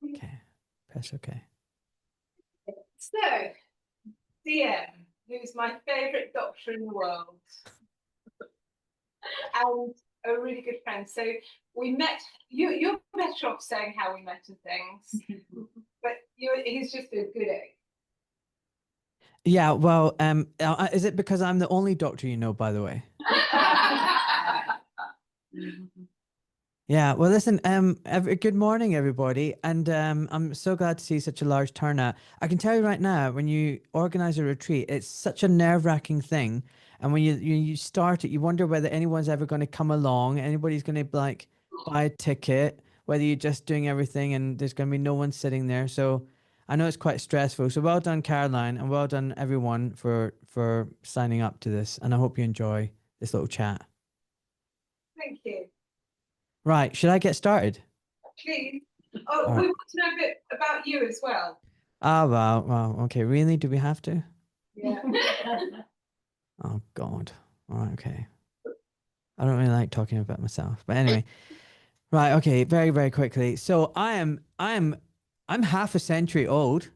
Okay, press okay. So, DM, who's my favourite doctor in the world, and a really good friend. So we met. You're better off saying how we met and things, but he's just a good egg. Yeah, well, is it because I'm the only doctor you know, by the way? Yeah, well, listen, good morning, everybody, and I'm so glad to see such a large turnout. I can tell you right now, when you organize a retreat, it's such a nerve-wracking thing, and when you start it, you wonder whether anyone's ever going to come along, anybody's going to like buy a ticket, whether you're just doing everything and there's going to be no one sitting there. So I know it's quite stressful. So well done, Caroline, and well done everyone for signing up to this, and I hope you enjoy this little chat. Thank you. Right, should I get started? Please. Oh, All we right. want to know a bit about you as well. Ah, well, okay. Really? Do we have to? Yeah. Oh, God. All right, okay. I don't really like talking about myself, but anyway, right, okay. Very, very quickly. So I'm half a century old.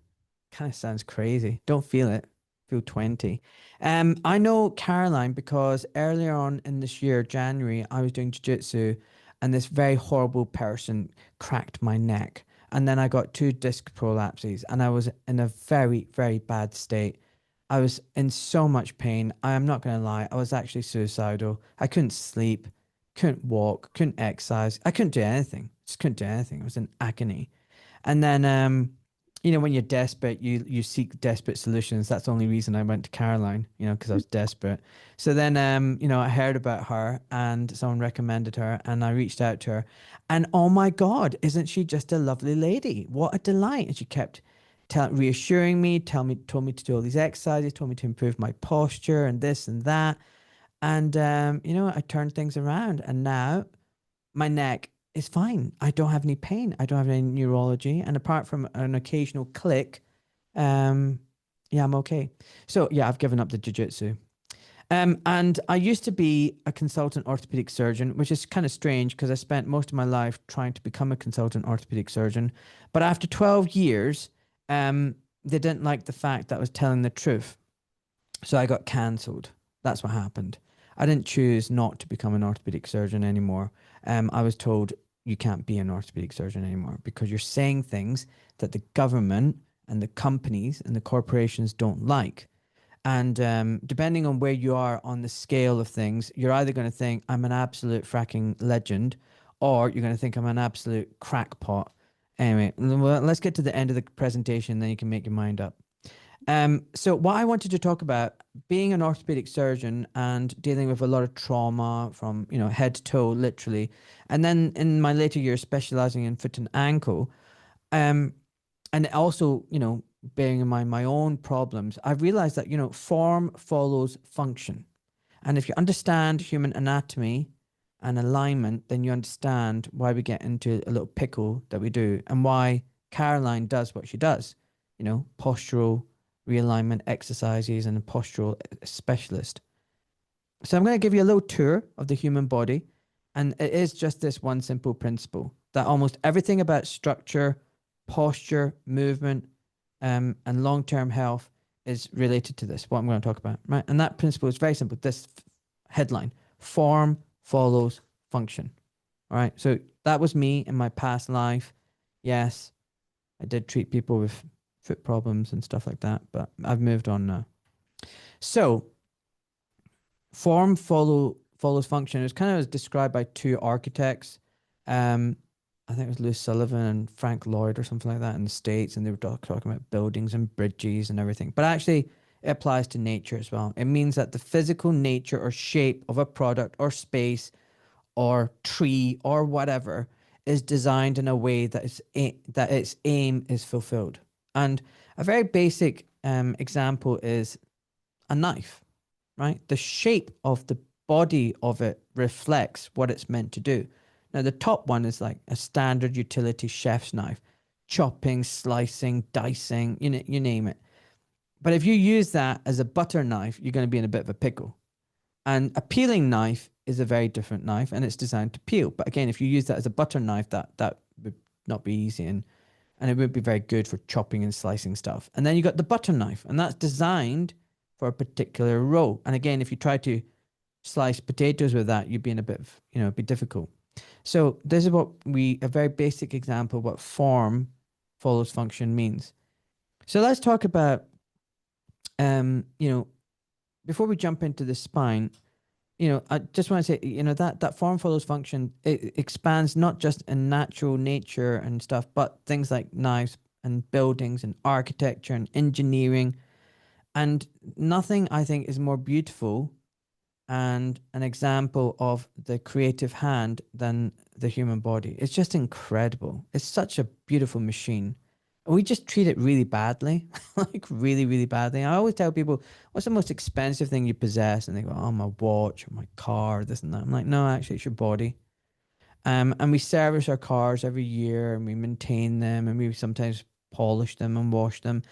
Kind of sounds crazy. Don't feel it. Feel 20. I know Caroline because earlier on in this year, January, I was doing jiu-jitsu, and this very horrible person cracked my neck. And then I got two disc prolapses, and I was in a very, very bad state. I was in so much pain. I am not going to lie. I was actually suicidal. I couldn't sleep, couldn't walk, couldn't exercise. I couldn't do anything. Just couldn't do anything. I was in agony. And then, you know, when you're desperate, you seek desperate solutions. That's the only reason I went to Caroline, you know, because I was desperate. So then, you know, I heard about her and someone recommended her, and I reached out to her, and oh my God, isn't she just a lovely lady? What a delight! And she kept reassuring me, told me to do all these exercises, told me to improve my posture and this and that. And you know, I turned things around, and now my neck is fine. I don't have any pain. I don't have any neurology. And apart from an occasional click, um, yeah, I'm okay. So yeah, I've given up the jiu-jitsu. And I used to be a consultant orthopedic surgeon, which is kind of strange because I spent most of my life trying to become a consultant orthopedic surgeon. But after 12 years, they didn't like the fact that I was telling the truth. So I got cancelled. That's what happened. I didn't choose not to become an orthopedic surgeon anymore. I was told you can't be an orthopedic surgeon anymore because you're saying things that the government and the companies and the corporations don't like. And depending on where you are on the scale of things, you're either going to think I'm an absolute fracking legend, or you're going to think I'm an absolute crackpot. Anyway, well, let's get to the end of the presentation, then you can make your mind up. So what I wanted to talk about, being an orthopedic surgeon and dealing with a lot of trauma from, you know, head to toe, literally, and then in my later years specializing in foot and ankle, um, and also, you know, bearing in mind my own problems, I've realized that, you know, form follows function. And if you understand human anatomy and alignment, then you understand why we get into a little pickle that we do and why Caroline does what she does, you know, postural realignment exercises and a postural specialist. So I'm going to give you a little tour of the human body. And it is just this one simple principle that almost everything about structure, posture, movement, and long-term health is related to this, what I'm going to talk about, right? And that principle is very simple. This headline, form follows function. All right. So that was me in my past life. Yes, I did treat people with foot problems and stuff like that, but I've moved on now. So form follows function. It was kind of described by two architects. I think it was Lewis Sullivan and Frank Lloyd or something like that in the States, and they were talking about buildings and bridges and everything. But actually, it applies to nature as well. It means that the physical nature or shape of a product or space or tree or whatever is designed in a way that that its aim is fulfilled. And a very basic example is a knife, right? The shape of the body of it reflects what it's meant to do. Now, the top one is like a standard utility chef's knife, chopping, slicing, dicing, you name it. But if you use that as a butter knife, you're going to be in a bit of a pickle. And a peeling knife is a very different knife, and it's designed to peel. But again, if you use that as a butter knife, that would not be easy. And and it wouldn't be very good for chopping and slicing stuff. And then you got the butter knife, and that's designed for a particular role. And again, if you try to slice potatoes with that, you'd be in a bit of, it'd be difficult. So this is a very basic example of what form follows function means. So let's talk about, before we jump into the spine, I just want to say, that form follows function. It expands not just in natural nature and stuff, but things like knives and buildings and architecture and engineering. And nothing, I think, is more beautiful and an example of the creative hand than the human body. It's just incredible. It's such a beautiful machine. We just treat it really badly, like really, really badly. I always tell people, what's the most expensive thing you possess? And they go, oh, my watch or my car, this and that. I'm like, no, actually, it's your body. And we service our cars every year and we maintain them and we sometimes polish them and wash them,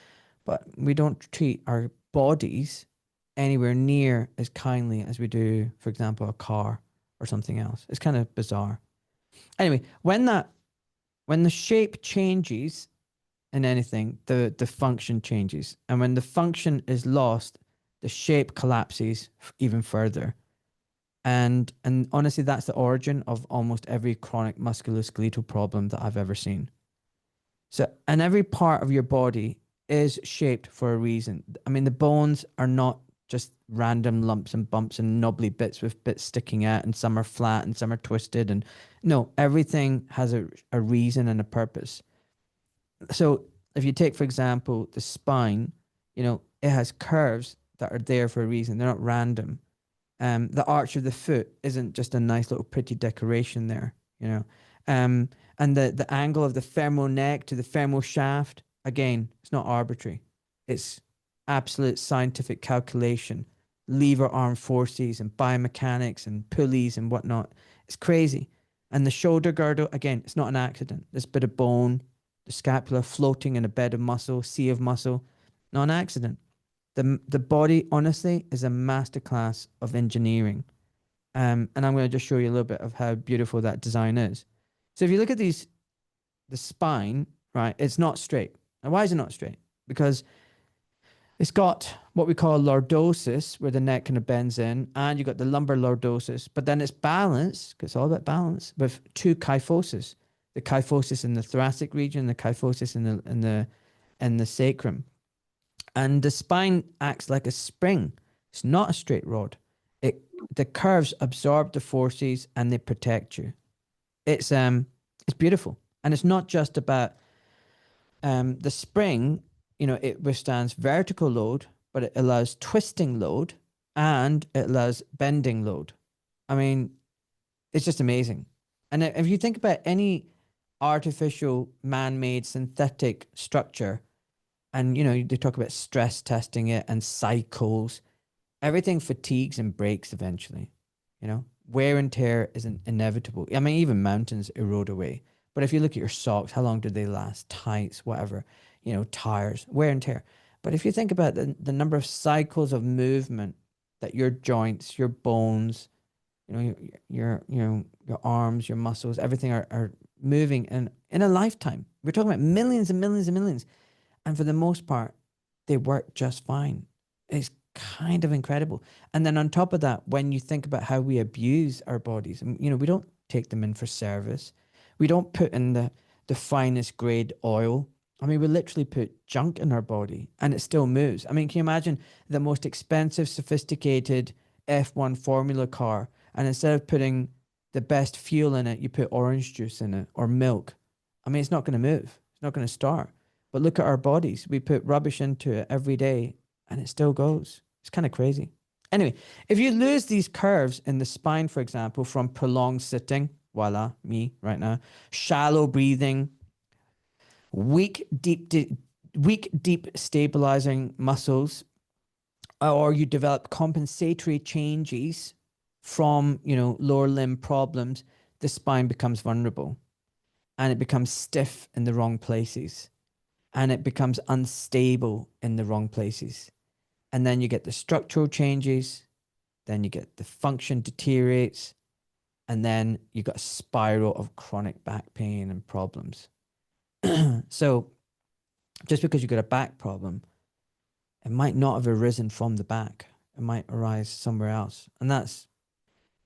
but we don't treat our bodies anywhere near as kindly as we do, for example, a car or something else. It's kind of bizarre. Anyway, when the shape changes in anything, the function changes. And when the function is lost, the shape collapses even further. And honestly, that's the origin of almost every chronic musculoskeletal problem that I've ever seen. So, and every part of your body is shaped for a reason. I mean, the bones are not just random lumps and bumps and knobbly bits with bits sticking out, and some are flat and some are twisted. And no, everything has a reason and a purpose. So if you take, for example, the spine, it has curves that are there for a reason. They're not random. The arch of the foot isn't just a nice little pretty decoration there, and the angle of the femoral neck to the femoral shaft, again, it's not arbitrary. It's absolute scientific calculation, lever arm forces and biomechanics and pulleys and whatnot. It's crazy. And the shoulder girdle, again, it's not an accident. This bit of bone, the scapula floating in a bed of muscle, sea of muscle, not an accident. The body, honestly, is a masterclass of engineering. And I'm going to just show you a little bit of how beautiful that design is. So if you look at the spine, right, it's not straight. And why is it not straight? Because it's got what we call lordosis, where the neck kind of bends in, and you've got the lumbar lordosis, but then it's balanced, because it's all about balance, with two kyphosis. The kyphosis in the thoracic region, the kyphosis in the sacrum. And the spine acts like a spring. It's not a straight rod. The curves absorb the forces and they protect you. It's beautiful. And it's not just about the spring, it withstands vertical load, but it allows twisting load and it allows bending load. I mean, it's just amazing. And if you think about any artificial, man-made, synthetic structure, and they talk about stress testing it and cycles, everything fatigues and breaks eventually. Wear and tear isn't inevitable. I mean, even mountains erode away. But if you look at your socks, how long do they last? Tights, whatever, tires, wear and tear. But if you think about the number of cycles of movement that your joints, your bones, your arms, your muscles, everything are moving in a lifetime. We're talking about millions and millions and millions. And for the most part, they work just fine. It's kind of incredible. And then on top of that, when you think about how we abuse our bodies, we don't take them in for service. We don't put in the finest grade oil. I mean, we literally put junk in our body and it still moves. I mean, can you imagine the most expensive, sophisticated F1 Formula car, and instead of putting the best fuel in it, you put orange juice in it or milk? I mean, it's not going to move. It's not going to start. But look at our bodies. We put rubbish into it every day and it still goes. It's kind of crazy. Anyway, if you lose these curves in the spine, for example, from prolonged sitting, voila, me right now, shallow breathing, weak, deep stabilizing muscles, or you develop compensatory changes from, lower limb problems, the spine becomes vulnerable and it becomes stiff in the wrong places. And it becomes unstable in the wrong places. And then you get the structural changes, then you get the function deteriorates, and then you got a spiral of chronic back pain and problems. So just because you've got a back problem, it might not have arisen from the back. It might arise somewhere else. And that's,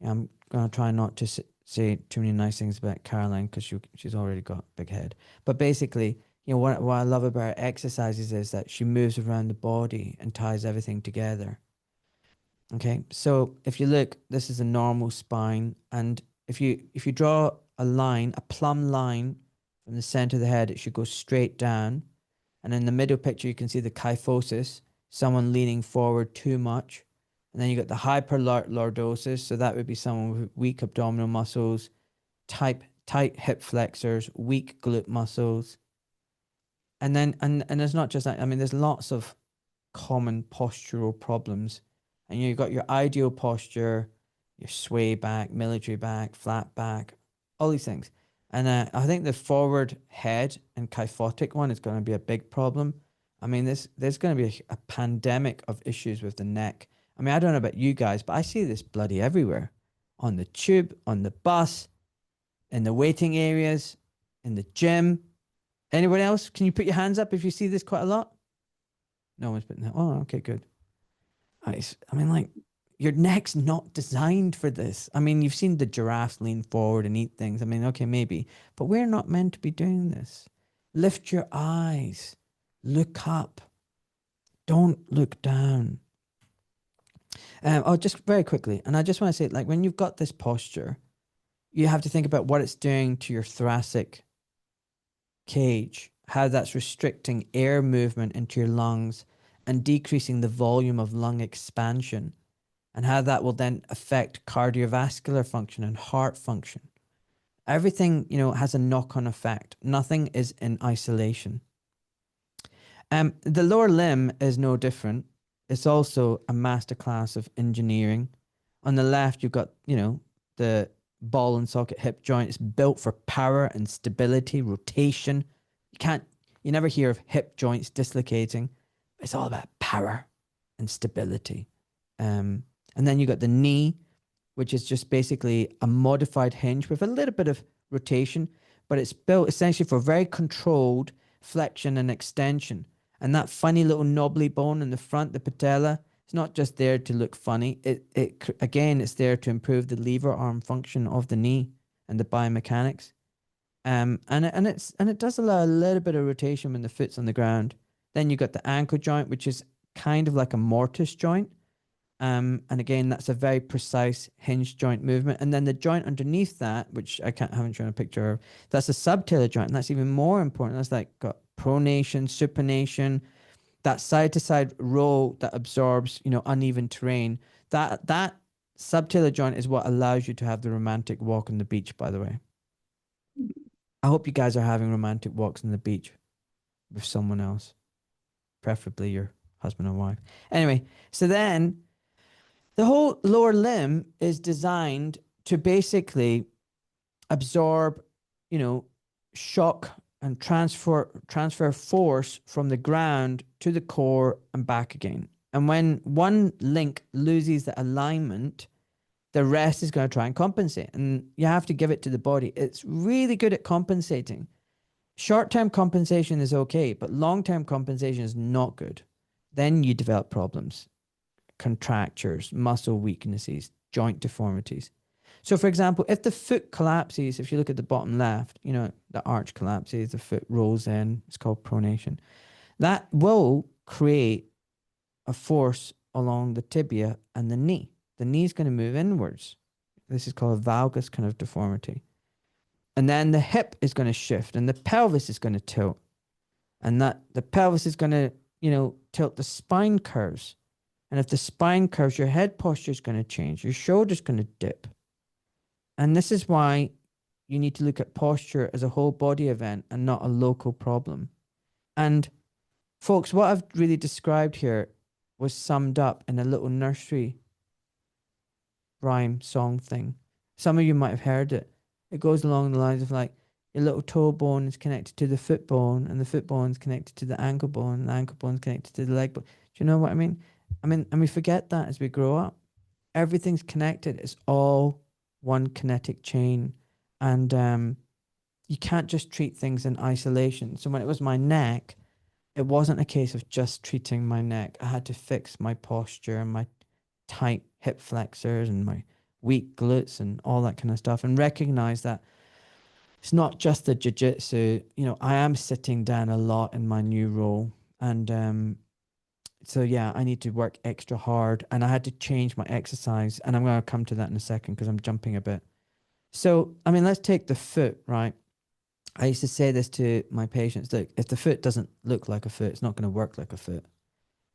I'm going to try not to say too many nice things about Caroline because she's already got a big head. But basically, what I love about her exercises is that she moves around the body and ties everything together. Okay, so if you look, this is a normal spine, and if you draw a line, a plumb line from the center of the head, it should go straight down. And in the middle picture, you can see the kyphosis, someone leaning forward too much. And then you got the hyperlordosis, so that would be someone with weak abdominal muscles, tight hip flexors, weak glute muscles. And then and there's not just that. I mean, there's lots of common postural problems. And you've got your ideal posture, your sway back, military back, flat back, all these things. And I think the forward head and kyphotic one is going to be a big problem. I mean, there's going to be a pandemic of issues with the neck. I mean, I don't know about you guys, but I see this bloody everywhere. On the tube, on the bus, in the waiting areas, in the gym. Anyone else? Can you put your hands up if you see this quite a lot? No one's putting that. Oh, okay, good. I mean, like, your neck's not designed for this. I mean, you've seen the giraffes lean forward and eat things. I mean, okay, maybe, but we're not meant to be doing this. Lift your eyes, look up, don't look down. Oh, just very quickly, and I just want to say, like, when you've got this posture, you have to think about what it's doing to your thoracic cage, how that's restricting air movement into your lungs and decreasing the volume of lung expansion, and how that will then affect cardiovascular function and heart function. Everything, has a knock-on effect. Nothing is in isolation. The lower limb is no different. It's also a masterclass of engineering. On the left, you've got, the ball and socket hip joint. It's built for power and stability, rotation. You never hear of hip joints dislocating. It's all about power and stability. And then you got the knee, which is just basically a modified hinge with a little bit of rotation, but it's built essentially for very controlled flexion and extension. And that funny little knobbly bone in the front, the patella, it's not just there to look funny. It's there to improve the lever arm function of the knee and the biomechanics. And it does allow a little bit of rotation when the foot's on the ground. Then you got the ankle joint, which is kind of like a mortise joint. And again, that's a very precise hinge joint movement. And then the joint underneath that, which haven't shown a picture of, that's a subtalar joint, and that's even more important. That's like got pronation, supination, that side to side roll that absorbs, uneven terrain. That subtalar joint is what allows you to have the romantic walk on the beach, by the way. I hope you guys are having romantic walks on the beach with someone else, preferably your husband or wife. Anyway, so then the whole lower limb is designed to basically absorb, shock and transfer force from the ground to the core and back again. And when one link loses the alignment, the rest is going to try and compensate. And you have to give it to the body. It's really good at compensating. Short-term compensation is okay, but long-term compensation is not good. Then you develop problems, contractures, muscle weaknesses, joint deformities. So, for example, if the foot collapses, if you look at the bottom left, the arch collapses, the foot rolls in, it's called pronation. That will create a force along the tibia and the knee. The knee is going to move inwards. This is called a valgus kind of deformity. And then the hip is going to shift and the pelvis is going to tilt. And that the pelvis is going to, tilt the spine curves. And if the spine curves, your head posture is going to change. Your shoulder's going to dip. And this is why you need to look at posture as a whole body event and not a local problem. And folks, what I've really described here was summed up in a little nursery rhyme song thing. Some of you might have heard it. It goes along the lines of like, your little toe bone is connected to the foot bone, and the foot bone is connected to the ankle bone, and the ankle bone is connected to the leg bone. Do you know what I mean? And we forget that as we grow up. Everything's connected. It's all one kinetic chain. And you can't just treat things in isolation. So when it was my neck, it wasn't a case of just treating my neck. I had to fix my posture and my tight hip flexors and my weak glutes and all that kind of stuff, and recognize that it's not just the jiu-jitsu. You know, I am sitting down a lot in my new role, and so yeah, I need to work extra hard, and I had to change my exercise, and I'm going to come to that in a second because I'm jumping a bit. So, I mean, let's take the foot, right? I used to say this to my patients: look, if the foot doesn't look like a foot, it's not going to work like a foot.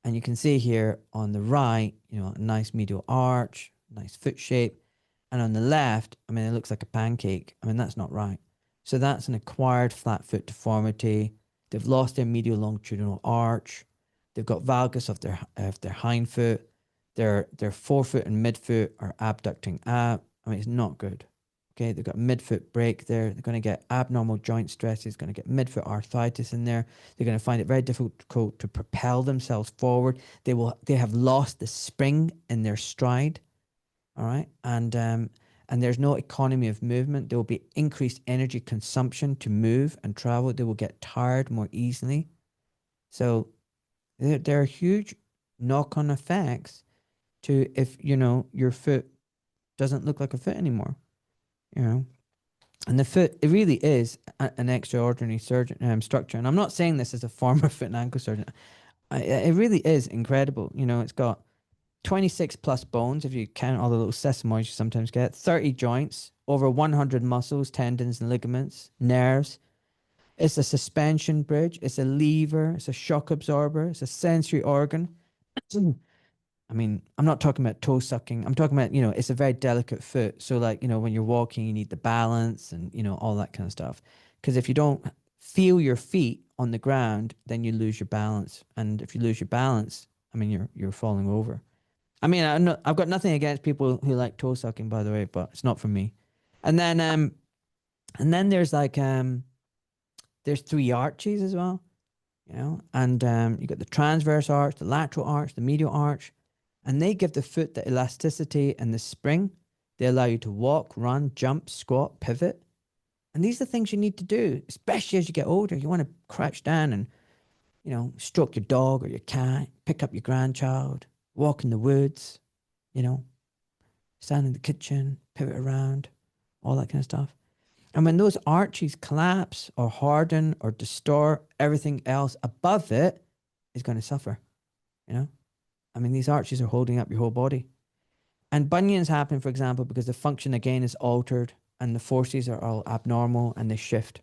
And you can see here on the right, you know, a nice medial arch, nice foot shape. And on the left, I mean, it looks like a pancake. I mean, that's not right. So that's an acquired flat foot deformity. They've lost their medial longitudinal arch. They've got valgus of their hind foot. Their forefoot and midfoot are abducting ab. I mean, it's not good. Okay, they've got midfoot break there. They're going to get abnormal joint stresses, going to get midfoot arthritis in there. They're going to find it very difficult to propel themselves forward. They have lost the spring in their stride. All right. And there's no economy of movement. There will be increased energy consumption to move and travel. They will get tired more easily. So there are huge knock-on effects to if, you know, your foot doesn't look like a foot anymore, you know. And the foot, it really is an extraordinary structure. And I'm not saying this as a former foot and ankle surgeon. It really is incredible. You know, it's got 26 plus bones, if you count all the little sesamoids you sometimes get, 30 joints, over 100 muscles, tendons, and ligaments, nerves. It's a suspension bridge. It's a lever. It's a shock absorber. It's a sensory organ. I mean, I'm not talking about toe sucking. I'm talking about, you know, it's a very delicate foot. So, like, you know, when you're walking, you need the balance and, you know, all that kind of stuff. Because if you don't feel your feet on the ground, then you lose your balance. And if you lose your balance, I mean, you're falling over. I mean, I've got nothing against people who like toe sucking, by the way, but it's not for me. And then there's like there's three arches as well, you know, and you got the transverse arch, the lateral arch, the medial arch, and they give the foot the elasticity and the spring. They allow you to walk, run, jump, squat, pivot, and these are the things you need to do, especially as you get older. You want to crouch down and, you know, stroke your dog or your cat, pick up your grandchild, walk in the woods, you know, stand in the kitchen, pivot around, all that kind of stuff. And when those arches collapse or harden or distort, everything else above it is going to suffer, you know? I mean, these arches are holding up your whole body. And bunions happen, for example, because the function again is altered and the forces are all abnormal and they shift.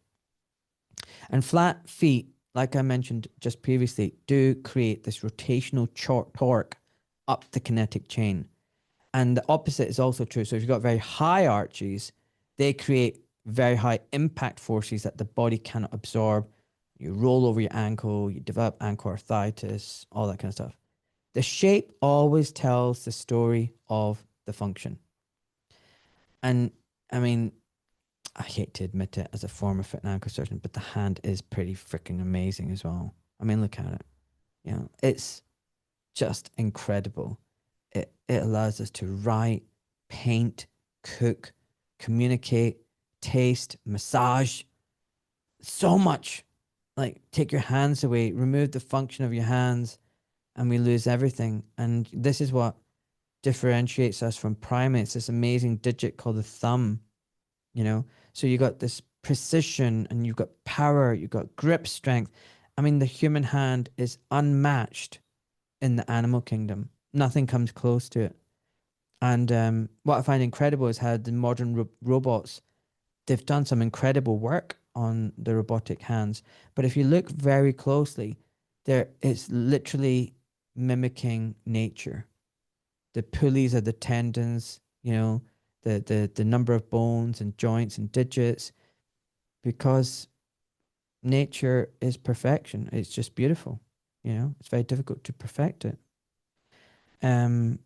And flat feet, like I mentioned just previously, do create this rotational torque up the kinetic chain. And the opposite is also true. So if you've got very high arches, they create very high impact forces that the body cannot absorb. You roll over your ankle, you develop ankle arthritis, all that kind of stuff. The shape always tells the story of the function. And I mean, I hate to admit it as a former foot and ankle surgeon, but the hand is pretty freaking amazing as well. I mean, look at it. You know, it's just incredible. It allows us to write, paint, cook, communicate, taste, massage, so much. Like, take your hands away, remove the function of your hands, and we lose everything. And this is what differentiates us from primates, this amazing digit called the thumb, you know? So you got this precision and you've got power, you've got grip strength. I mean, the human hand is unmatched in the animal kingdom. Nothing comes close to it. And what I find incredible is how the modern robots, they've done some incredible work on the robotic hands. But if you look very closely, it's literally mimicking nature. The pulleys are the tendons, you know, the number of bones and joints and digits, because nature is perfection. It's just beautiful. You know, it's very difficult to perfect it. And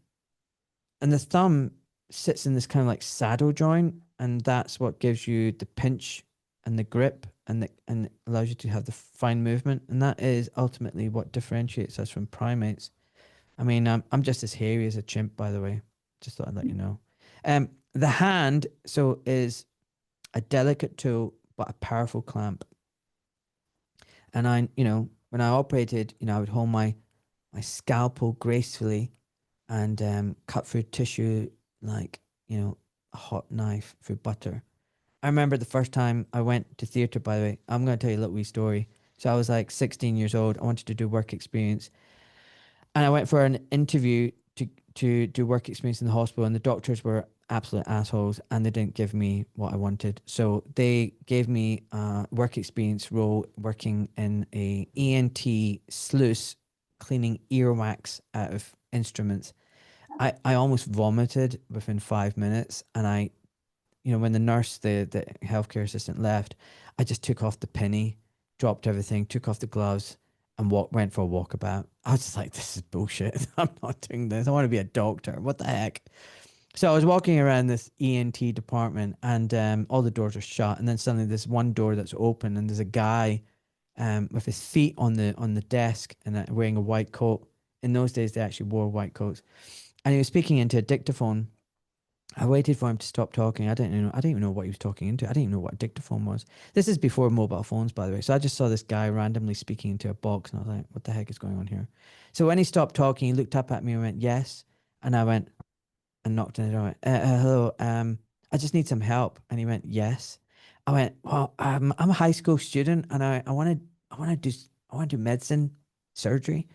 the thumb sits in this kind of like saddle joint, and that's what gives you the pinch and the grip, and allows you to have the fine movement. And that is ultimately what differentiates us from primates. I mean, I'm just as hairy as a chimp, by the way. Just thought I'd let you know. The hand, so, is a delicate tool, but a powerful clamp. And when I operated, I would hold my scalpel gracefully and cut through tissue like, a hot knife through butter. I remember the first time I went to theatre, by the way. I'm going to tell you a little wee story. So I was like 16 years old. I wanted to do work experience. And I went for an interview to do work experience in the hospital, and the doctors were absolute assholes and they didn't give me what I wanted. So they gave me a work experience role working in a ENT sluice, cleaning earwax out of instruments. I almost vomited within 5 minutes, and when the nurse, the healthcare assistant left, I just took off the penny, dropped everything, took off the gloves, and went for a walkabout. I was just like, this is bullshit. I'm not doing this. I want to be a doctor. What the heck? So I was walking around this ENT department, and all the doors are shut. And then suddenly there's one door that's open, and there's a guy with his feet on the desk and wearing a white coat. In those days, they actually wore white coats. And he was speaking into a dictaphone. I waited for him to stop talking. I didn't even know what he was talking into. I didn't even know what a dictaphone was. This is before mobile phones, by the way. So I just saw this guy randomly speaking into a box, and I was like, what the heck is going on here? So when he stopped talking, he looked up at me and went, yes. And I went and knocked on the door. Hello, I just need some help. And he went, yes. I went, well, I'm a high school student, and I want to do medicine, surgery.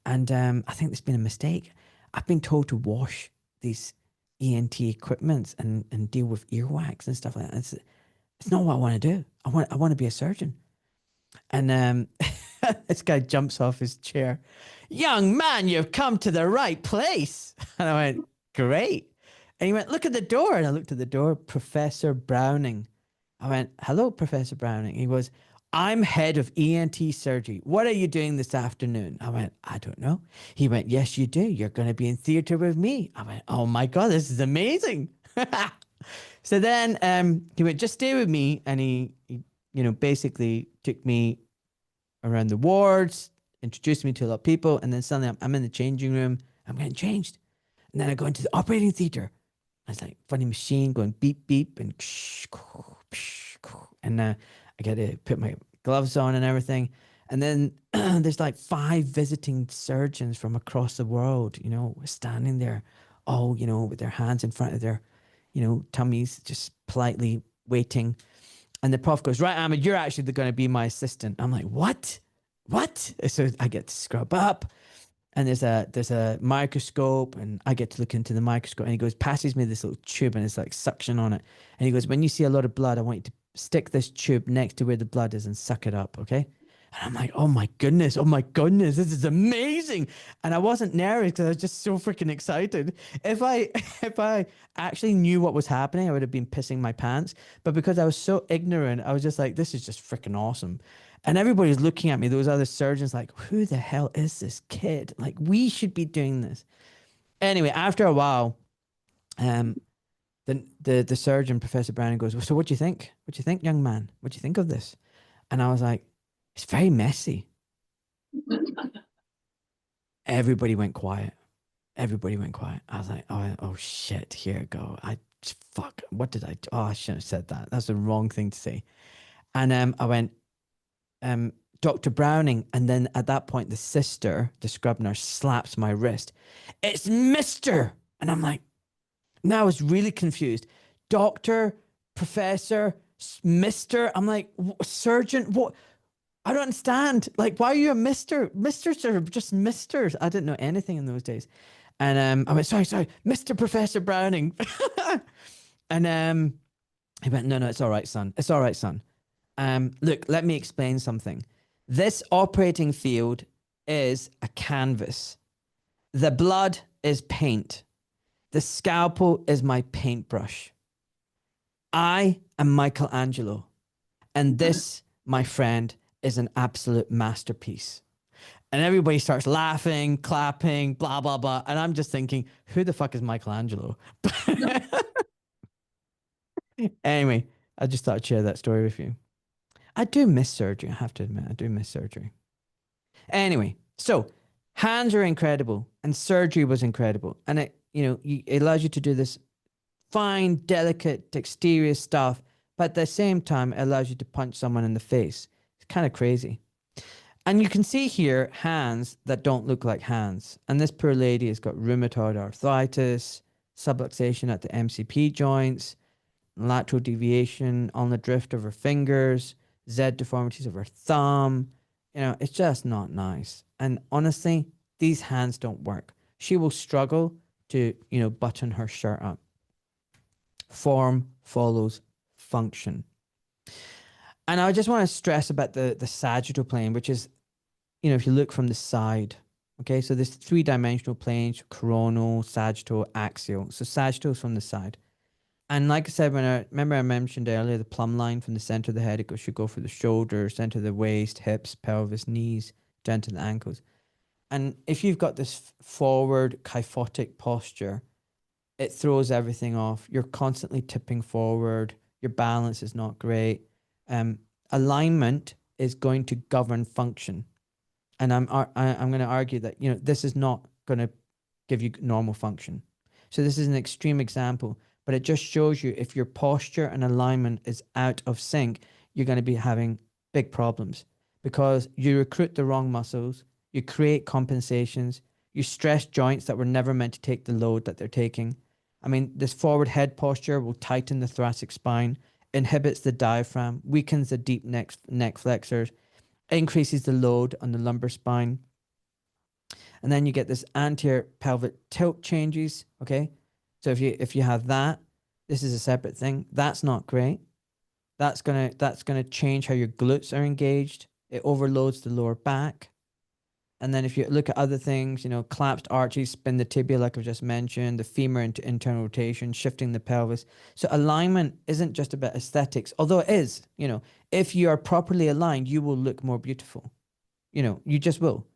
And I think there's been a mistake. I've been told to wash these ENT equipment and deal with earwax and stuff like that. It's not what I want to do. I want to be a surgeon. And this guy jumps off his chair. Young man, you've come to the right place. And I went, great. And he went, look at the door. And I looked at the door, Professor Browning. I went, hello, Professor Browning. He goes, I'm head of ENT surgery. What are you doing this afternoon? I went, I don't know. He went, yes, you do. You're going to be in theatre with me. I went, oh my God, this is amazing. So then he went, just stay with me. And he basically took me around the wards, introduced me to a lot of people. And then suddenly I'm in the changing room. I'm getting changed. And then I go into the operating theatre. It's like funny machine going beep, beep, and I get to put my gloves on and everything. And then there's like 5 visiting surgeons from across the world, standing there, all, with their hands in front of their, tummies, just politely waiting. And the prof goes, right, Ahmed, you're actually going to be my assistant. I'm like, what? So I get to scrub up. And there's a microscope, and I get to look into the microscope, and he goes, passes me this little tube, and it's like suction on it. And he goes, when you see a lot of blood, I want you to stick this tube next to where the blood is and suck it up, okay? And I'm like, oh my goodness, this is amazing. And I wasn't nervous because I was just so freaking excited. If I actually knew what was happening, I would have been pissing my pants. But because I was so ignorant, I was just like, this is just freaking awesome. And everybody's looking at me, those other surgeons, like, who the hell is this kid? Like, we should be doing this. Anyway, after a while, the surgeon, Professor Browning, goes, well, so what do you think? What do you think, young man? What do you think of this? And I was like, it's very messy. Everybody went quiet. I was like, oh shit, here I go. Fuck, what did I do? Oh, I shouldn't have said that. That's the wrong thing to say. And I went, Dr. Browning. And then at that point, the sister, the scrub nurse, slaps my wrist. It's Mr. And I'm like, now I was really confused. Doctor, professor, Mr. I'm like, surgeon, what? I don't understand. Like, why are you a Mr.? Misters are just Misters. I didn't know anything in those days. And I went, sorry, Mr. Professor Browning. And he went, no, it's all right, son. It's all right, son. Look, let me explain something. This operating field is a canvas. The blood is paint. The scalpel is my paintbrush. I am Michelangelo. And this, my friend, is an absolute masterpiece. And everybody starts laughing, clapping, blah, blah, blah. And I'm just thinking, who the fuck is Michelangelo? Anyway, I just thought I'd share that story with you. I do miss surgery. I have to admit, I do miss surgery. Anyway, so hands are incredible, and surgery was incredible. And it allows you to do this fine, delicate, dexterous stuff but at the same time, it allows you to punch someone in the face. It's kind of crazy. And you can see here hands that don't look like hands. And this poor lady has got rheumatoid arthritis, subluxation at the MCP joints, lateral deviation on the drift of her fingers, Z deformities of her thumb. You know, it's just not nice. And honestly, these hands don't work. She will struggle to, you know, button her shirt up. Form follows function. And I just want to stress about the sagittal plane, which is, you know, if you look from the side, okay, so there's three-dimensional planes, coronal, sagittal, axial. So sagittal is from the side. And like I said, when I mentioned earlier, the plumb line from the center of the head, should go through the shoulders, center of the waist, hips, pelvis, knees, down to the ankles. And if you've got this forward kyphotic posture, it throws everything off. You're constantly tipping forward. Your balance is not great. Alignment is going to govern function. And I'm going to argue that, you know, this is not going to give you normal function. So this is an extreme example, but it just shows you if your posture and alignment is out of sync, you're going to be having big problems because you recruit the wrong muscles, you create compensations, you stress joints that were never meant to take the load that they're taking. I mean, this forward head posture will tighten the thoracic spine, inhibits the diaphragm, weakens the deep neck flexors, increases the load on the lumbar spine. And then you get this anterior pelvic tilt changes, okay? So if you have that, this is a separate thing. That's not great. That's gonna change how your glutes are engaged. It overloads the lower back. And then if you look at other things, you know, collapsed arches, spin the tibia, like I've just mentioned, the femur into internal rotation, shifting the pelvis. So alignment isn't just about aesthetics, although it is, you know, if you are properly aligned, you will look more beautiful. You know, you just will,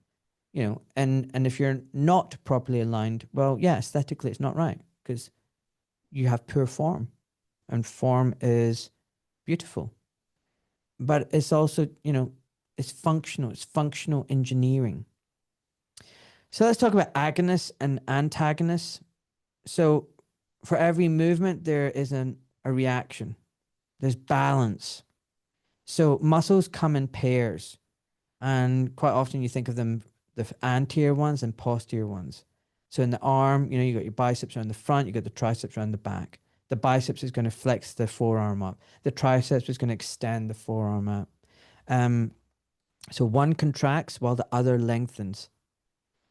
you know, and if you're not properly aligned, well, yeah, aesthetically it's not right because you have poor form and form is beautiful. But it's also, you know, it's functional engineering. So let's talk about agonists and antagonists. So for every movement, there is a reaction. There's balance. So muscles come in pairs. And quite often you think of them, the anterior ones and posterior ones. So in the arm, you know, you got your biceps around the front, you got the triceps around the back. The biceps is going to flex the forearm up. The triceps is going to extend the forearm out. So one contracts while the other lengthens.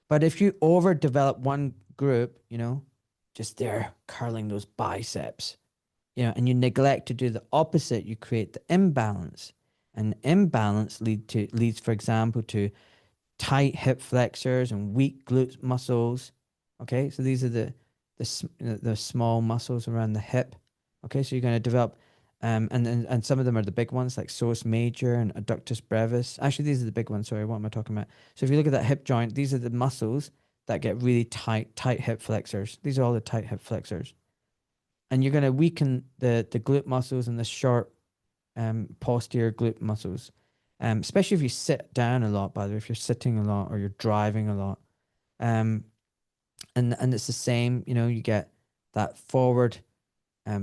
But if you overdevelop one group, you know, just there curling those biceps, you know, and you neglect to do the opposite, you create the imbalance. And imbalance leads, for example, to tight hip flexors and weak glute muscles. Okay, so these are the small muscles around the hip. Okay, so you're going to develop, and some of them are the big ones like psoas major and adductus brevis. Actually, these are the big ones. Sorry, what am I talking about? So if you look at that hip joint, these are the muscles that get really tight hip flexors. These are all the tight hip flexors, and you're going to weaken the glute muscles and the short posterior glute muscles. Especially if you sit down a lot, by the way, if you're sitting a lot or you're driving a lot. And it's the same, you know, you get that forward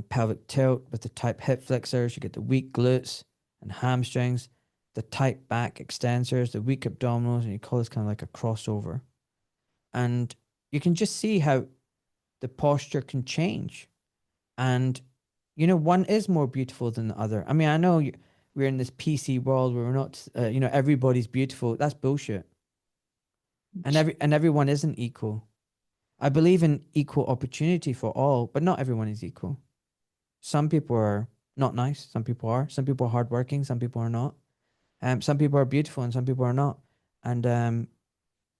pelvic tilt with the tight hip flexors, you get the weak glutes and hamstrings, the tight back extensors, the weak abdominals, and you call this kind of like a crossover. And you can just see how the posture can change. And, you know, one is more beautiful than the other. I mean, I know we're in this PC world where we're not, you know, everybody's beautiful. That's bullshit. And everyone isn't equal. I believe in equal opportunity for all, but not everyone is equal. Some people are not nice. Some people are. Some people are hardworking. Some people are not. Some people are beautiful and some people are not. And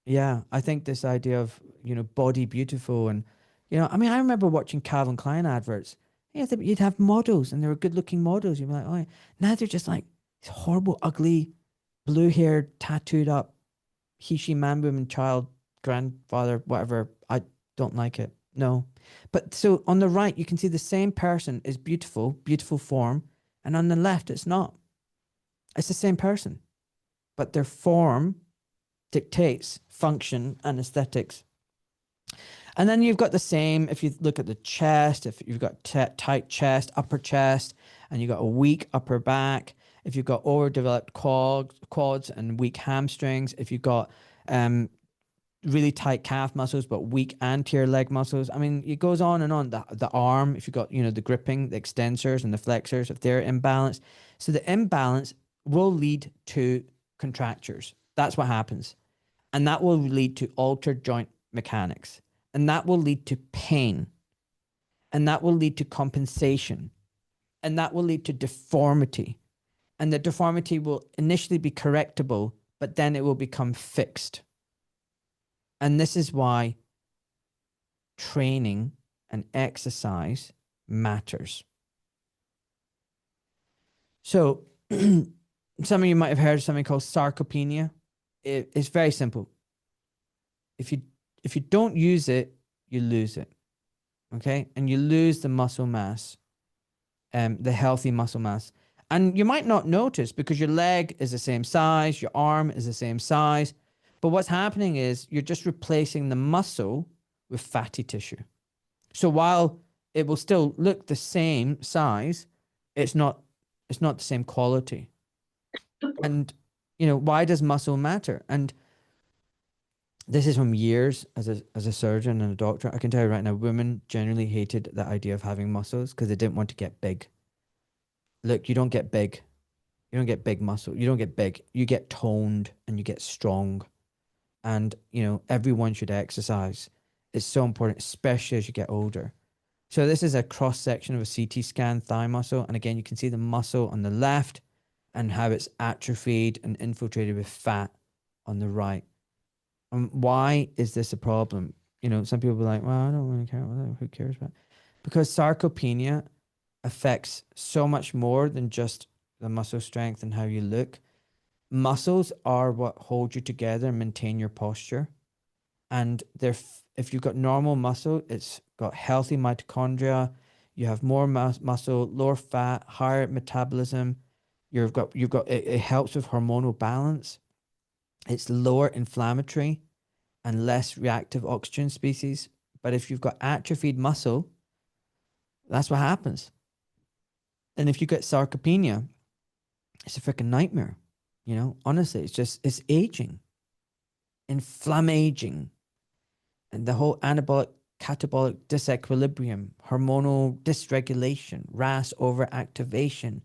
yeah, I think this idea of, you know, body beautiful and, you know, I mean, I remember watching Calvin Klein adverts. Yeah, you'd have models and they were good looking models. You'd be like, oh, yeah. Now they're just like horrible, ugly, blue haired, tattooed up, he, she, man, woman, child, grandfather, whatever. I don't like it. No. But so on the right, you can see the same person is beautiful, beautiful form. And on the left, it's not. It's the same person. But their form dictates function and aesthetics. And then you've got the same, if you look at the chest, if you've got tight chest, upper chest, and you've got a weak upper back, if you've got overdeveloped quads and weak hamstrings, if you've got really tight calf muscles but weak anterior leg muscles. I mean, it goes on and on. The arm, if you've got, the gripping, the extensors and the flexors, if they're imbalanced. So the imbalance will lead to contractures. That's what happens. And that will lead to altered joint mechanics. And that will lead to pain. And that will lead to compensation. And that will lead to deformity. And the deformity will initially be correctable, but then it will become fixed. And this is why training and exercise matters. So some of you might have heard of something called sarcopenia. It's very simple. If you don't use it, you lose it. Okay? And you lose the muscle mass, the healthy muscle mass. And you might not notice because your leg is the same size, your arm is the same size. But what's happening is you're just replacing the muscle with fatty tissue. So while it will still look the same size, it's not the same quality. And, why does muscle matter? And this is from years as a surgeon and a doctor. I can tell you right now, women generally hated the idea of having muscles because they didn't want to get big. Look, you don't get big. You don't get big muscle. You don't get big. You get toned and you get strong. And, everyone should exercise. It's so important, especially as you get older. So this is a cross section of a CT scan thigh muscle. And again, you can see the muscle on the left and how it's atrophied and infiltrated with fat on the right. Why is this a problem? Some people are like, well, I don't really care. Who cares about it? Because sarcopenia affects so much more than just the muscle strength and how you look. Muscles are what hold you together and maintain your posture. And if you've got normal muscle, it's got healthy mitochondria. You have more muscle, lower fat, higher metabolism. It helps with hormonal balance. It's lower inflammatory and less reactive oxygen species. But if you've got atrophied muscle, that's what happens. And if you get sarcopenia, it's a freaking nightmare. Honestly, it's aging, inflammaging, and the whole anabolic catabolic disequilibrium, hormonal dysregulation, RAS overactivation,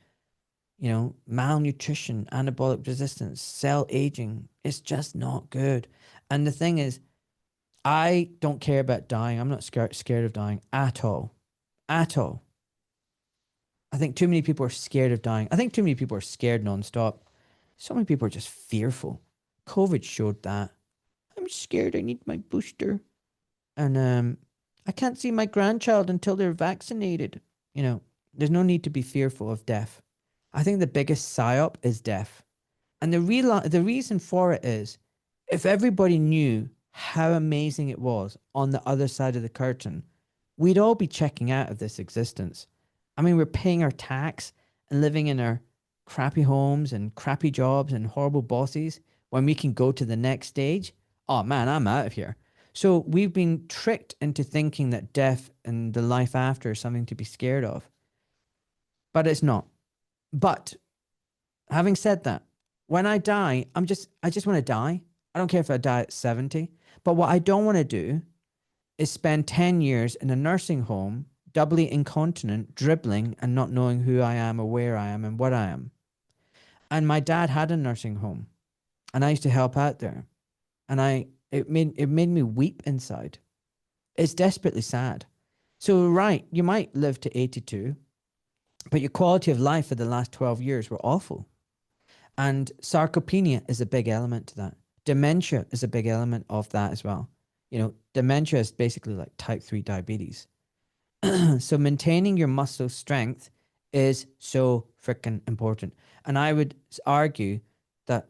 malnutrition, anabolic resistance, cell aging. It's just not good. And the thing is, I don't care about dying. I'm not scared of dying at all. At all. I think too many people are scared of dying. I think too many people are scared nonstop. So many people are just fearful. COVID showed that. I'm scared. I need my booster. And I can't see my grandchild until they're vaccinated. There's no need to be fearful of death. I think the biggest psyop is death. And the reason for it is, if everybody knew how amazing it was on the other side of the curtain, we'd all be checking out of this existence. I mean, we're paying our tax and living in our crappy homes and crappy jobs and horrible bosses when we can go to the next stage. Oh man, I'm out of here. So we've been tricked into thinking that death and the life after is something to be scared of. But it's not. But having said that, when I die, I just want to die. I don't care if I die at 70. But what I don't want to do is spend 10 years in a nursing home, doubly incontinent, dribbling, and not knowing who I am or where I am and what I am. And my dad had a nursing home, and I used to help out there. And it made me weep inside. It's desperately sad. So, right, you might live to 82, but your quality of life for the last 12 years were awful. And sarcopenia is a big element to that. Dementia is a big element of that as well. Dementia is basically like type 3 diabetes. So maintaining your muscle strength is so freaking important. And I would argue that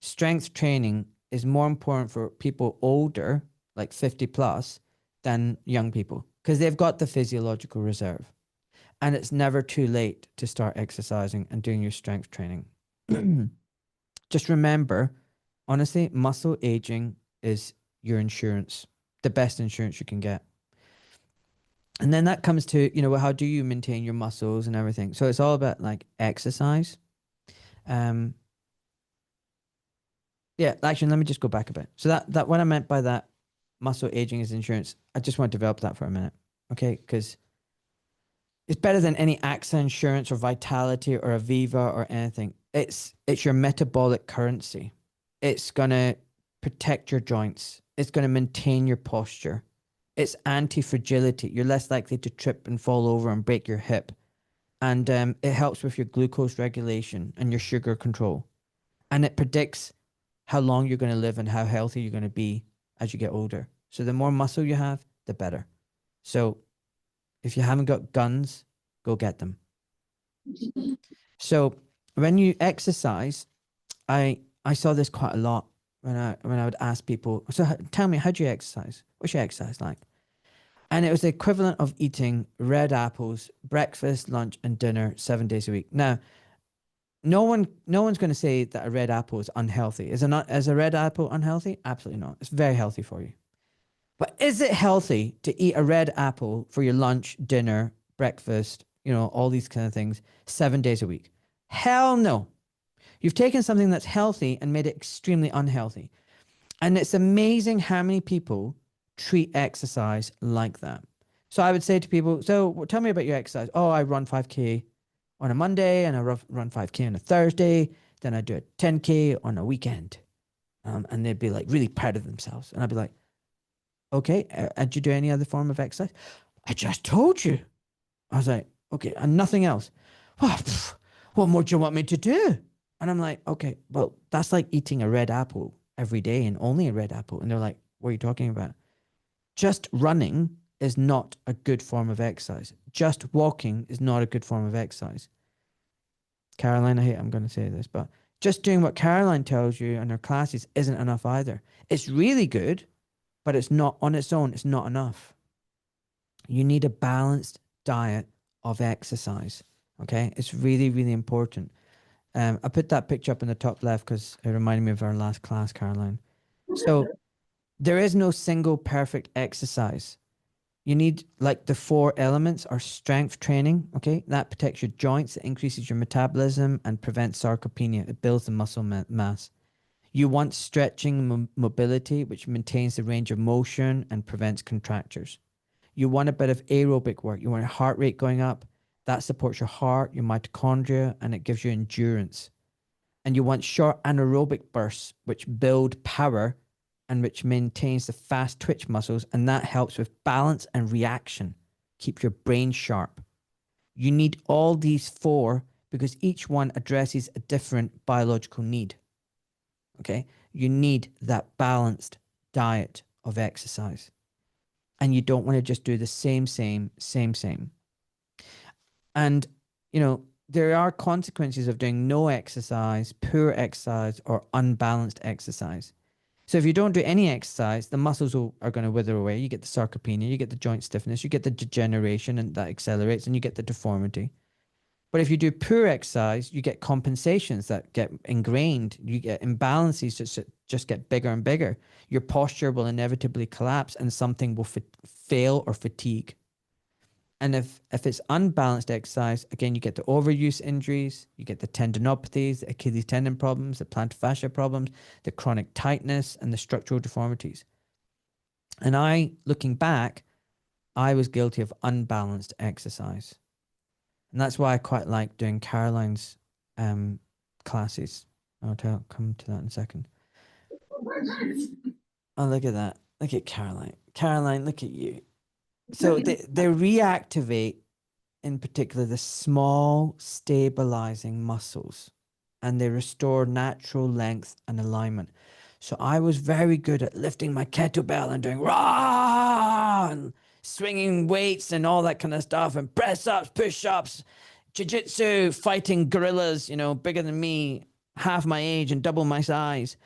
strength training is more important for people older, like 50 plus, than young people, because they've got the physiological reserve. And it's never too late to start exercising and doing your strength training. Just remember, honestly, muscle aging is your insurance. the best insurance you can get. And then that comes to, you know, how do you maintain your muscles and everything? So it's all about like exercise. Um, yeah, actually, let me just go back a bit. So that what I meant by that muscle aging is insurance, I just want to develop that for a minute. Okay, because it's better than any AXA insurance or Vitality or Aviva or anything. It's your metabolic currency. It's gonna protect your joints. It's gonna maintain your posture. It's anti-fragility. You're less likely to trip and fall over and break your hip. And it helps with your glucose regulation and your sugar control. And it predicts how long you're going to live and how healthy you're going to be as you get older. So the more muscle you have, the better. So if you haven't got guns, go get them. So when you exercise, I saw this quite a lot when I would ask people, so tell me, how do you exercise? What's your exercise like? And it was the equivalent of eating red apples, breakfast, lunch, and dinner 7 days a week. Now, no one's going to say that a red apple is unhealthy. Is a red apple unhealthy? Absolutely not. It's very healthy for you. But is it healthy to eat a red apple for your lunch, dinner, breakfast, you know, all these kind of things 7 days a week? Hell no. You've taken something that's healthy and made it extremely unhealthy. And it's amazing how many people treat exercise like that. So I would say to people, so tell me about your exercise. Oh, I run 5K on a Monday and I run 5K on a Thursday. Then I do a 10K on a weekend. And they'd be like really proud of themselves. And I'd be like, okay, did you do any other form of exercise? I just told you. I was like, okay, and nothing else. Oh, what more do you want me to do? And I'm like, okay, well, that's like eating a red apple every day and only a red apple. And they're like, what are you talking about? Just running is not a good form of exercise. Just walking is not a good form of exercise. Caroline, I'm going to say this, but just doing what Caroline tells you in her classes isn't enough either. It's really good, but it's not on its own. It's not enough. You need a balanced diet of exercise. Okay. It's really, really important. I put that picture up in the top left because it reminded me of our last class, Caroline. So there is no single perfect exercise. You need like the 4 elements are strength training. Okay. That protects your joints. It increases your metabolism and prevents sarcopenia. It builds the muscle mass. You want stretching mobility, which maintains the range of motion and prevents contractures. You want a bit of aerobic work. You want your heart rate going up. That supports your heart, your mitochondria, and it gives you endurance. And you want short anaerobic bursts, which build power and which maintains the fast twitch muscles. And that helps with balance and reaction. Keep your brain sharp. You need all these 4 because each one addresses a different biological need. Okay. You need that balanced diet of exercise. And you don't want to just do the same. And, you know, there are consequences of doing no exercise, poor exercise, or unbalanced exercise. So if you don't do any exercise, the muscles are going to wither away. You get the sarcopenia, you get the joint stiffness, you get the degeneration, and that accelerates, and you get the deformity. But if you do poor exercise, you get compensations that get ingrained. You get imbalances that just get bigger and bigger. Your posture will inevitably collapse and something will fail or fatigue. And if it's unbalanced exercise, again, you get the overuse injuries, you get the tendinopathies, the Achilles tendon problems, the plantar fascia problems, the chronic tightness, and the structural deformities. And looking back, I was guilty of unbalanced exercise. And that's why I quite like doing Caroline's classes. I'll come to that in a second. Oh, look at that. Look at Caroline. Caroline, look at you. So they reactivate, in particular, the small stabilizing muscles, and they restore natural length and alignment. So I was very good at lifting my kettlebell and doing rah and swinging weights and all that kind of stuff, and press ups, push ups, jiu-jitsu, fighting gorillas, you know, bigger than me, half my age and double my size.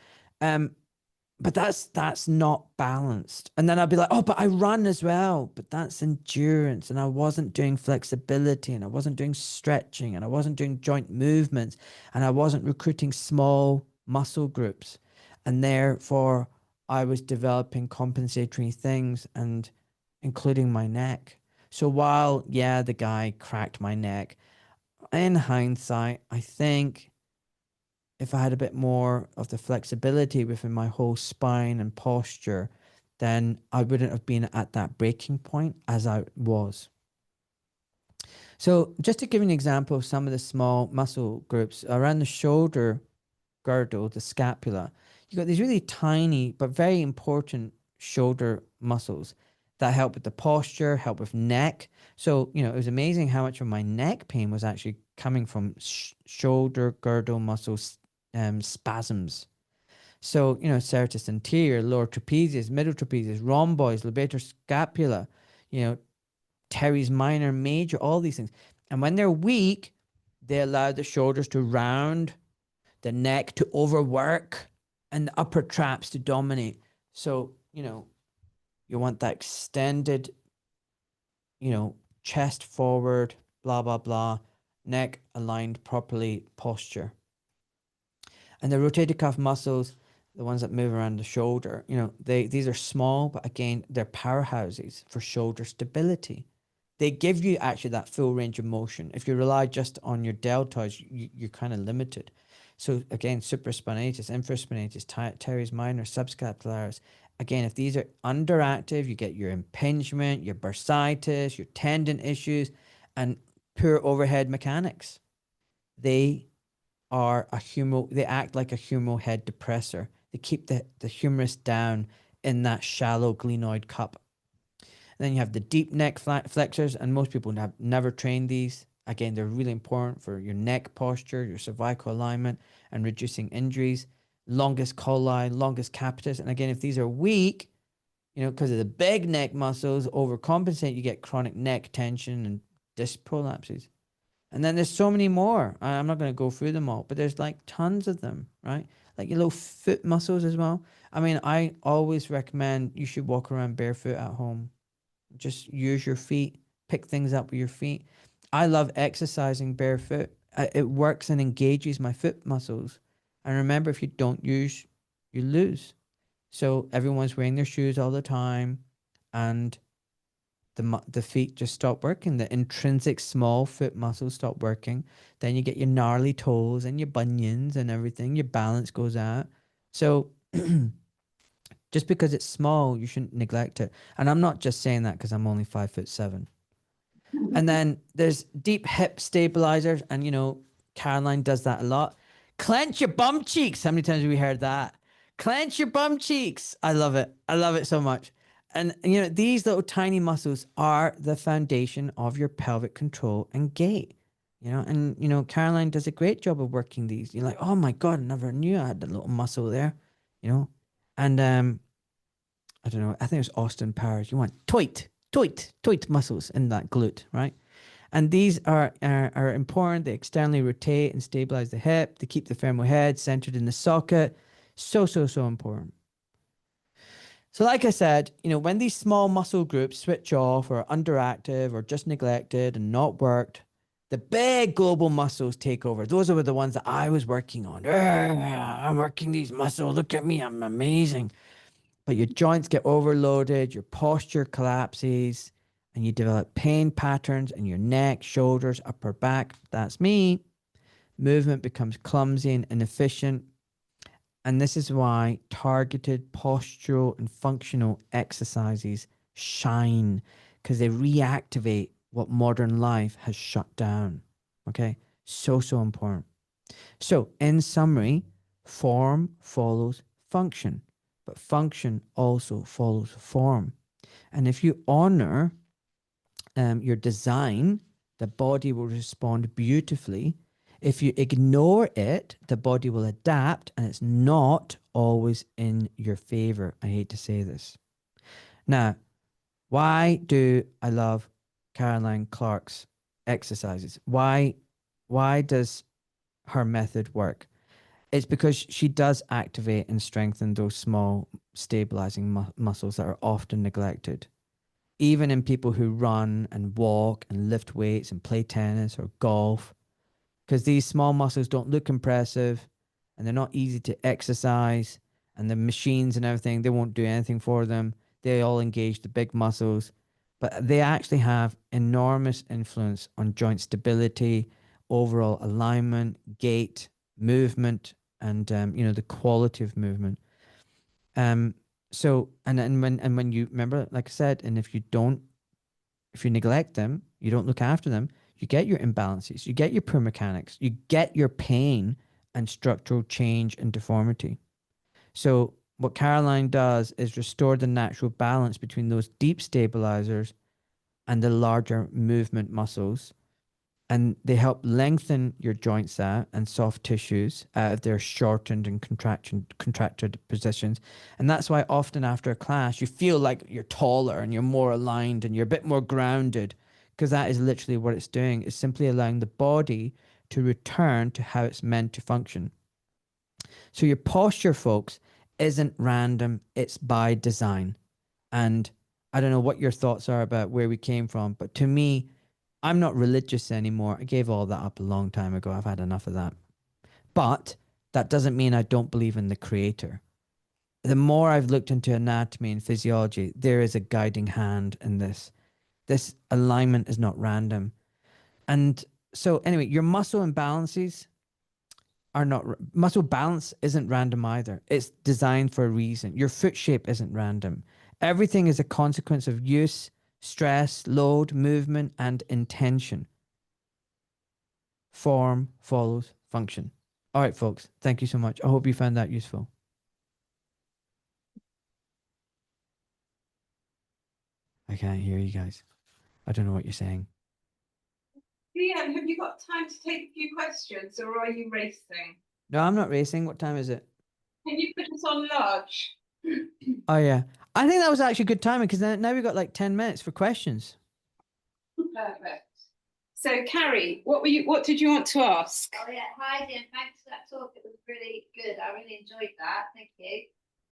But that's not balanced. And then I'd be like, oh, but I run as well. But that's endurance. And I wasn't doing flexibility, and I wasn't doing stretching, and I wasn't doing joint movements, and I wasn't recruiting small muscle groups. And therefore, I was developing compensatory things and including my neck. So while, yeah, the guy cracked my neck, in hindsight, I think if I had a bit more of the flexibility within my whole spine and posture, then I wouldn't have been at that breaking point as I was. So just to give you an example of some of the small muscle groups around the shoulder girdle, the scapula, you got these really tiny but very important shoulder muscles that help with the posture, help with neck. So, it was amazing how much of my neck pain was actually coming from shoulder girdle muscles spasms. So, serratus anterior, lower trapezius, middle trapezius, rhomboids, levator scapula, you know, teres minor, major, all these things. And when they're weak, they allow the shoulders to round, the neck to overwork, and the upper traps to dominate. So, you want that extended, chest forward, blah, blah, blah, neck aligned properly, posture. And the rotator cuff muscles, the ones that move around the shoulder, these are small, but again, they're powerhouses for shoulder stability. They give you actually that full range of motion. If you rely just on your deltoids, you're kind of limited. So again, supraspinatus, infraspinatus, teres minor, subscapularis. Again, if these are underactive, you get your impingement, your bursitis, your tendon issues, and poor overhead mechanics. They they act like a humeral head depressor. They keep the humerus down in that shallow glenoid cup. And then you have the deep neck flexors, and most people have never trained these. Again, they're really important for your neck posture, your cervical alignment, and reducing injuries. Longest colli, longest capitis. And again, if these are weak, because of the big neck muscles overcompensate, you get chronic neck tension and disc prolapses. And then there's so many more. I'm not going to go through them all, but there's like tons of them, right? Like your little foot muscles as well. I mean, I always recommend you should walk around barefoot at home. Just use your feet, pick things up with your feet. I love exercising barefoot. It works and engages my foot muscles. And remember, if you don't use, you lose. So everyone's wearing their shoes all the time, and the feet just stop working. The intrinsic small foot muscles stop working. Then you get your gnarly toes and your bunions and everything. Your balance goes out. So just because it's small, you shouldn't neglect it. And I'm not just saying that because I'm only 5'7". And then there's deep hip stabilizers. And, Caroline does that a lot. Clench your bum cheeks. How many times have we heard that? Clench your bum cheeks. I love it. I love it so much. And, these little tiny muscles are the foundation of your pelvic control and gait. And, Caroline does a great job of working these. You're like, oh my God, I never knew I had a little muscle there, And I don't know, I think it was Austin Powers. You want toit muscles in that glute, right? And these are important. They externally rotate and stabilize the hip. They keep the femoral head centered in the socket. So important. So like I said, when these small muscle groups switch off or are underactive or just neglected and not worked, the big global muscles take over. Those are the ones that I was working on. I'm working these muscles. Look at me. I'm amazing. But your joints get overloaded, your posture collapses, and you develop pain patterns in your neck, shoulders, upper back. That's me. Movement becomes clumsy and inefficient. And this is why targeted postural and functional exercises shine, because they reactivate what modern life has shut down. Okay? So important. So, in summary, form follows function, but function also follows form. And if you honor your design, the body will respond beautifully. If you ignore it, the body will adapt, and it's not always in your favor. I hate to say this. Now, why do I love Caroline Clarke's exercises? Why does her method work? It's because she does activate and strengthen those small stabilizing muscles that are often neglected. Even in people who run and walk and lift weights and play tennis or golf, because these small muscles don't look impressive and they're not easy to exercise. and the machines and everything, they won't do anything for them. They all engage the big muscles, but they actually have enormous influence on joint stability, overall alignment, gait, movement, and you know, the quality of movement. Um, so and when you remember, like I said, and if you neglect them, you don't look after them, you get your imbalances, you get your poor mechanics, you get your pain and structural change and deformity. So what Caroline does is restore the natural balance between those deep stabilizers and the larger movement muscles, and they help lengthen your joints out and soft tissues out of their shortened and contracted positions. And that's why often after a class you feel like you're taller and you're more aligned and you're a bit more grounded, because that is literally what it's doing. It's simply allowing the body to return to how it's meant to function. So your posture, folks, isn't random, it's by design. And I don't know what your thoughts are about where we came from, but to me, I'm not religious anymore. I gave all that up a long time ago. I've had enough of that. But that doesn't mean I don't believe in the creator. The more I've looked into anatomy and physiology, there is a guiding hand in this. This alignment is not random. And so, anyway, your muscle imbalances are not, muscle balance isn't random either. It's designed for a reason. Your foot shape isn't random. Everything is a consequence of use, stress, load, movement, and intention. Form follows function. All right, folks. Thank you so much. I hope you found that useful. I can't hear you guys. I don't know what you're saying. Liam, have you got time to take a few questions, or are you racing? No, I'm not racing. What time is it? Can you put us on large? Oh, yeah. I think that was actually good timing, because now we've got like 10 minutes for questions. Perfect. So, Carrie, what did you want to ask? Oh yeah, hi Jim, thanks for that talk. It was really good. I really enjoyed that. Thank you.